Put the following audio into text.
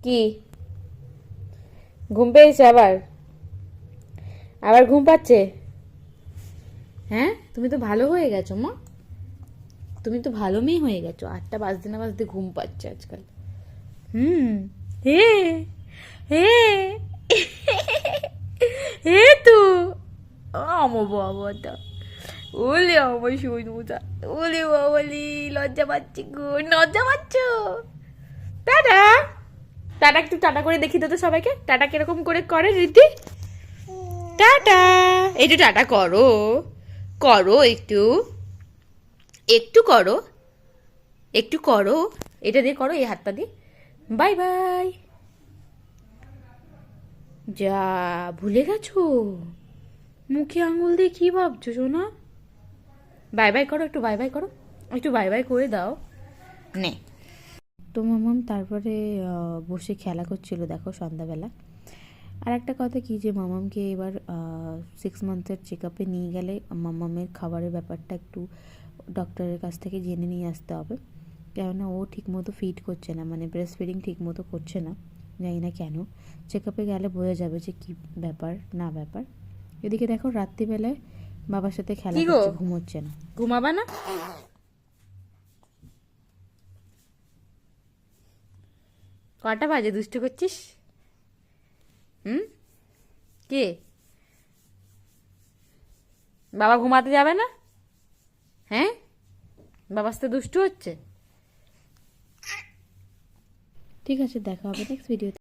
কি ঘুম পেয়েছে আবার? আবার ঘুম পাচ্ছে? হ্যাঁ, তুমি তো ভালো হয়ে গেছো মা। তুমি তো ভালো মেয়ে হয়ে গেছো। 8টা বাজতে না বাজতে ঘুম পাচ্ছে আজকাল। হুম। হে হে হে তো আমার বাবাটা, ওলে আমার সোনুটা, ওলে বাবালি, লজ্জা পাচ্ছি গো, লজ্জা পাচ্ছ? টাটা। টাটা, একটু টাটা করে দেখি তো সবাইকে। টাটা কিরকম করে করে রীতি? টাটা। একটু টাটা করো, করো একটু, একটু করো, একটু করো। এটা দিয়ে করো, এই হাতটা দিয়ে। Bye bye. যা, ভুলে গেছো? মুখে আঙুল দিয়ে কি ভাবছো সোনা? বাই বাই করো, একটু বাই বাই করো, একটু বাই বাই করে দাও। নে। তো মামাম তারপরে বসে খেলা করছিল দেখো সন্ধ্যাবেলা। আর একটা কথা কি, যে মামামকে এবার 6 মান্থের চেক আপে নিয়ে গেলে মামামের খাবারের ব্যাপারটা একটু ডক্টরের কাছ থেকে জেনে নিয়ে আসতে হবে। কেননা ও ঠিকমতো ফিড করছে না, মানে ব্রেস্ট ফিডিং ঠিকমতো করছে না, জানি না কেন। চেক আপে গেলে বোঝা যাবে যে কী ব্যাপার না ব্যাপার। এদিকে দেখো রাত্রিবেলায় বাবার সাথে খেলা কি গো, করছে, ঘুমোচ্ছে না। ঘুমাবা না? কটা বাজে দুষ্টু করছিস? হুম, কে? বাবা ঘুমাতে যাবে না? হ্যাঁ, বাবার সাথে দুষ্টু হচ্ছে। ঠিক আছে, দেখা হবে নেক্সট ভিডিওতে।